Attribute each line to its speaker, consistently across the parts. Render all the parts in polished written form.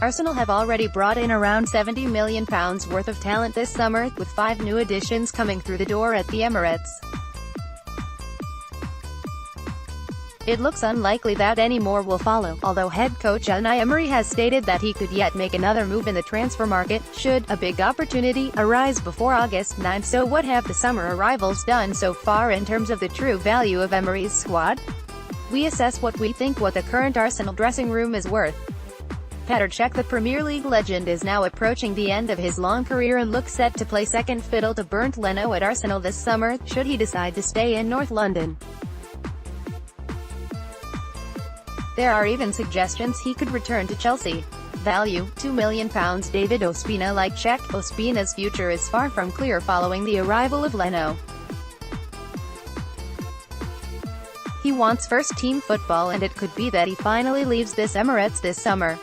Speaker 1: Arsenal have already brought in around £70 million worth of talent this summer, with 5 new additions coming through the door at the Emirates. It looks unlikely that any more will follow, although head coach Unai Emery has stated that he could yet make another move in the transfer market, should a big opportunity arise before August 9. So what have the summer arrivals done so far in terms of the true value of Emery's squad? We assess what we think what the current Arsenal dressing room is worth. Petr Cech, the Premier League legend, is now approaching the end of his long career and looks set to play second fiddle to Bernd Leno at Arsenal this summer, should he decide to stay in North London. There are even suggestions he could return to Chelsea. Value, £2 million. David Ospina. Like Cech, Ospina's future is far from clear following the arrival of Leno. He wants first-team football, and it could be that he finally leaves this Emirates this summer.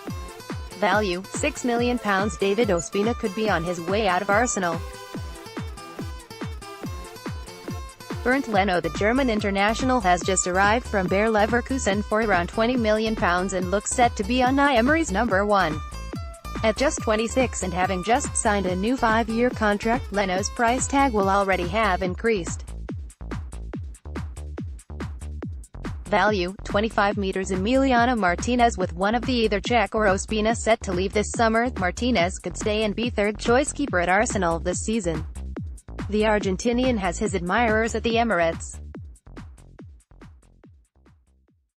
Speaker 1: Value, £6 million. David Ospina could be on his way out of Arsenal. Bernd Leno. The German international has just arrived from Bayer Leverkusen for around £20 million and looks set to be Unai Emery's number 1. At just 26 and having just signed a new 5-year contract, Leno's price tag will already have increased. Value, 25 meters. Emiliano Martinez. With one of the either Cech or Ospina set to leave this summer, Martinez could stay and be third-choice keeper at Arsenal this season. The Argentinian has his admirers at the Emirates.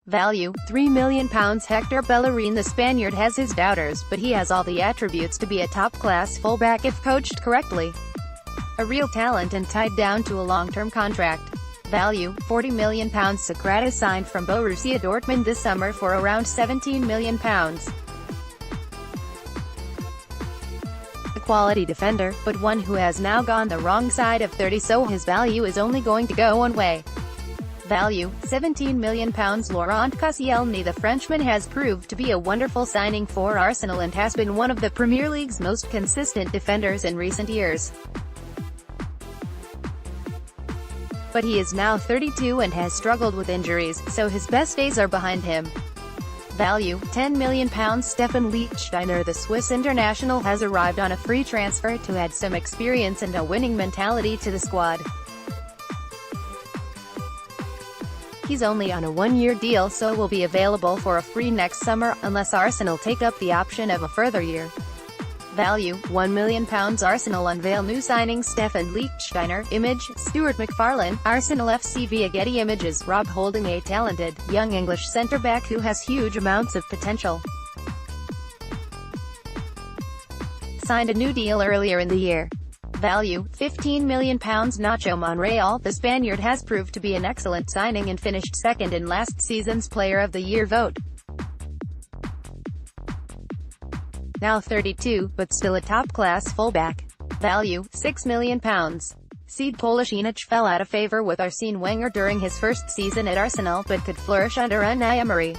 Speaker 1: Value, £3 million. Hector Bellerin. The Spaniard has his doubters, but he has all the attributes to be a top-class fullback if coached correctly. A real talent and tied down to a long-term contract. Value, £40 million. Sokratis signed from Borussia Dortmund this summer for around £17 million. Quality defender, but one who has now gone the wrong side of 30, so his value is only going to go one way. Value, £17 million. Laurent Koscielny. The Frenchman has proved to be a wonderful signing for Arsenal and has been one of the Premier League's most consistent defenders in recent years. But he is now 32 and has struggled with injuries, so his best days are behind him. Value, £10 million. Stefan Lichtsteiner. The Swiss international has arrived on a free transfer to add some experience and a winning mentality to the squad. He's only on a 1-year deal, so will be available for a free next summer, unless Arsenal take up the option of a further year. Value, £1 million. Arsenal unveil new signing Stefan Lichtsteiner. Image, Stuart McFarlane. Arsenal FC via Getty Images. Rob Holding. A talented, young English centre-back who has huge amounts of potential. Signed a new deal earlier in the year. Value, £15 million. Nacho Monreal. The Spaniard has proved to be an excellent signing and finished second in last season's Player of the Year vote. Now 32, but still a top-class fullback. Value, £6 million. Seed Kolasinac fell out of favour with Arsene Wenger during his first season at Arsenal, but could flourish under Unai Emery.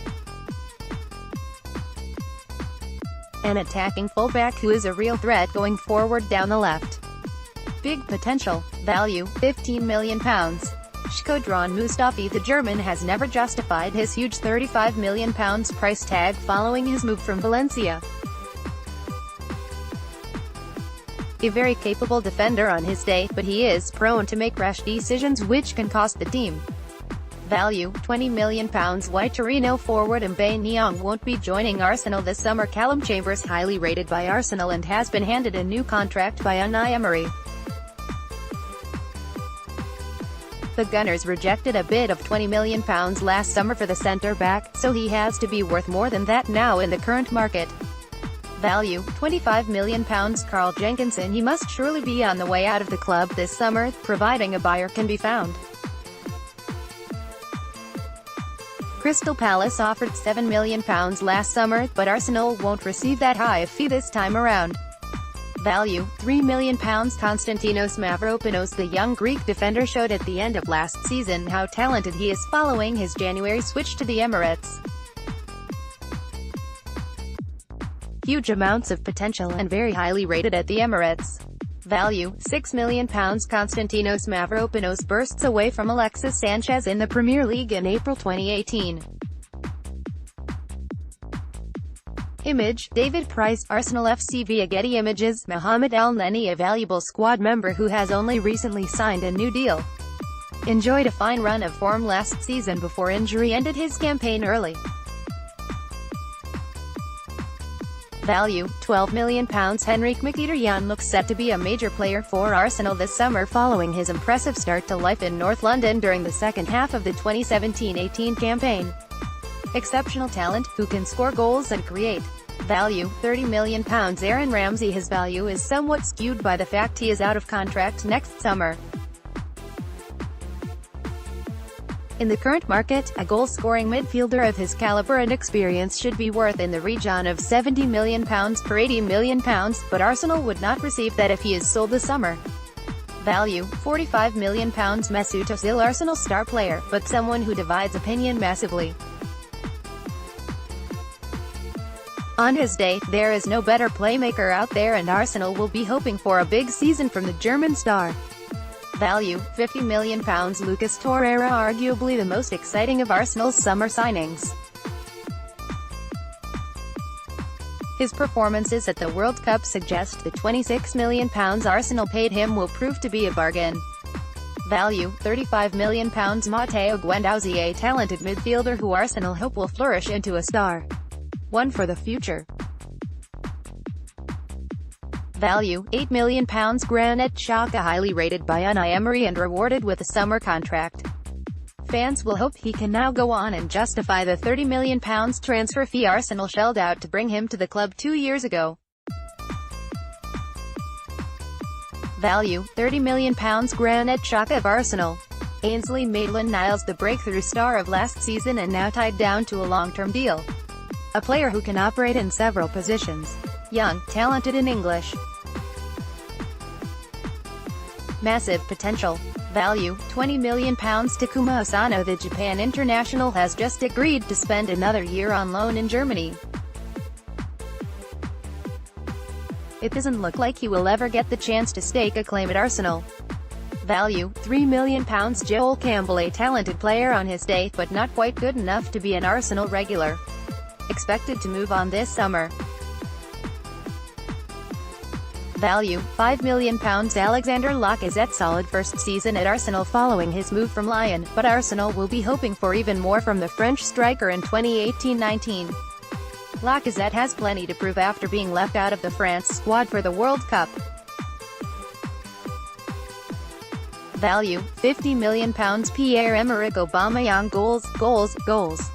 Speaker 1: An attacking fullback who is a real threat going forward down the left. Big potential. Value, £15 million. Shkodran Mustafi. The German has never justified his huge £35 million price tag following his move from Valencia. A very capable defender on his day, but he is prone to make rash decisions which can cost the team. Value, £20 million. White Torino forward Mbaye Niang won't be joining Arsenal this summer. Callum Chambers. Highly rated by Arsenal and has been handed a new contract by Unai Emery. The Gunners rejected a bid of £20 million last summer for the centre-back, so he has to be worth more than that now in the current market. Value, £25 million. Carl Jenkinson. He must surely be on the way out of the club this summer, providing a buyer can be found. Crystal Palace offered £7 million last summer, but Arsenal won't receive that high a fee this time around. Value, £3 million. Konstantinos Mavropanos. The young Greek defender showed at the end of last season how talented he is following his January switch to the Emirates. Huge amounts of potential and very highly rated at the Emirates. Value, £6 million. Konstantinos Mavropanos bursts away from Alexis Sanchez in the Premier League in April 2018. Image, David Price, Arsenal FC via Getty Images. Mohamed El Neni, a valuable squad member who has only recently signed a new deal, enjoyed a fine run of form last season before injury ended his campaign early. Value, £12 million. Henrik Mkhitaryan looks set to be a major player for Arsenal this summer following his impressive start to life in North London during the second half of the 2017-18 campaign. Exceptional talent, who can score goals and create. Value, £30 million. Aaron Ramsey. His value is somewhat skewed by the fact he is out of contract next summer. In the current market, a goal-scoring midfielder of his caliber and experience should be worth in the region of £70 million per £80 million, but Arsenal would not receive that if he is sold this summer. Value, £45 million. Mesut Özil. Arsenal star player, but someone who divides opinion massively. On his day, there is no better playmaker out there, and Arsenal will be hoping for a big season from the German star. Value, £50 million. Lucas Torreira. Arguably the most exciting of Arsenal's summer signings. His performances at the World Cup suggest the £26 million Arsenal paid him will prove to be a bargain. Value, £35 million. Matteo Guendouzi. A talented midfielder who Arsenal hope will flourish into a star. One for the future. Value, £8 million. Granit Xhaka. Highly rated by Unai Emery and rewarded with a summer contract. Fans will hope he can now go on and justify the £30 million transfer fee Arsenal shelled out to bring him to the club 2 years ago. Value, £30 million. Granit Xhaka of Arsenal. Ainsley Maitland-Niles. The breakthrough star of last season and now tied down to a long-term deal. A player who can operate in several positions. Young, talented and English. Massive potential. Value, £20 million. Takuma Asano. The Japan international has just agreed to spend another year on loan in Germany. It doesn't look like he will ever get the chance to stake a claim at Arsenal. Value, £3 million. Joel Campbell. A talented player on his day, but not quite good enough to be an Arsenal regular. Expected to move on this summer. Value, £5 million. Alexander Lacazette. Solid first season at Arsenal following his move from Lyon, but Arsenal will be hoping for even more from the French striker in 2018-19. Lacazette has plenty to prove after being left out of the France squad for the World Cup. Value, £50 million. Pierre-Emerick Aubameyang. Goals.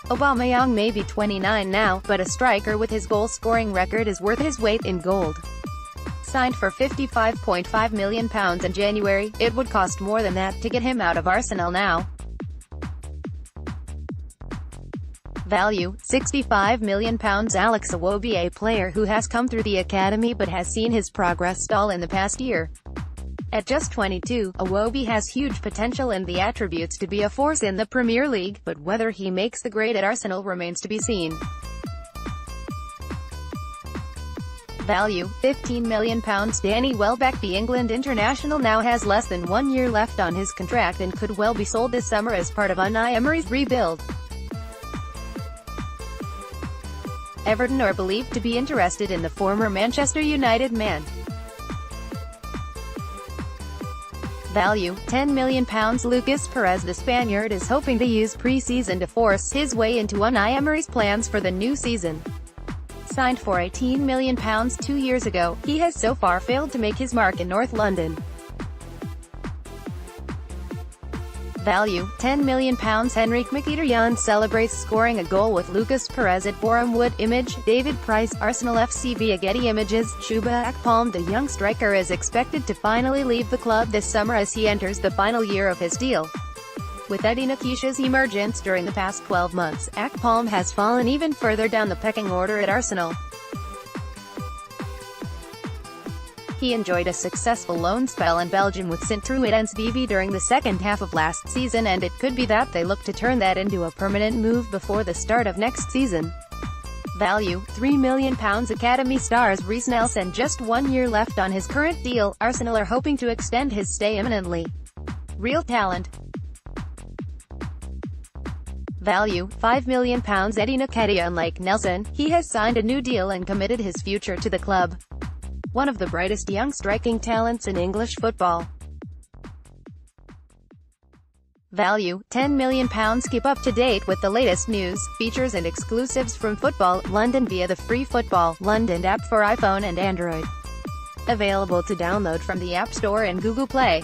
Speaker 1: Aubameyang may be 29 now, but a striker with his goal-scoring record is worth his weight in gold. Signed for £55.5 million in January, it would cost more than that to get him out of Arsenal now. Value, £65 million. Alex Iwobi. A player who has come through the academy but has seen his progress stall in the past year. At just 22, Iwobi has huge potential and the attributes to be a force in the Premier League, but whether he makes the grade at Arsenal remains to be seen. Value, £15 million. Danny Welbeck. The England international now has less than 1 year left on his contract and could well be sold this summer as part of Unai Emery's rebuild. Everton are believed to be interested in the former Manchester United man. Value, £10 million. Lucas Perez. The Spaniard is hoping to use pre-season to force his way into Unai Emery's plans for the new season. Signed for £18 million 2 years ago, he has so far failed to make his mark in North London. Value, £10 million. Henrik Mkhitaryan celebrates scoring a goal with Lucas Perez at Boreham Wood. Image, David Price, Arsenal FC via Getty Images. Chuba Akpom. The young striker is expected to finally leave the club this summer as he enters the final year of his deal. With Eddie Nketiah's emergence during the past 12 months, Akpom has fallen even further down the pecking order at Arsenal. He enjoyed a successful loan spell in Belgium with Sint-Truidense during the second half of last season, and it could be that they look to turn that into a permanent move before the start of next season. Value, £3 million. Academy stars Reiss Nelson. Just 1 year left on his current deal, Arsenal are hoping to extend his stay imminently. Real talent. Value, £5 million. Eddie Nketiah. Unlike Nelson, he has signed a new deal and committed his future to the club. One of the brightest young striking talents in English football. Value, £10 million. Keep up to date with the latest news, features and exclusives from Football London via the free Football London app for iPhone and Android. Available to download from the App Store and Google Play.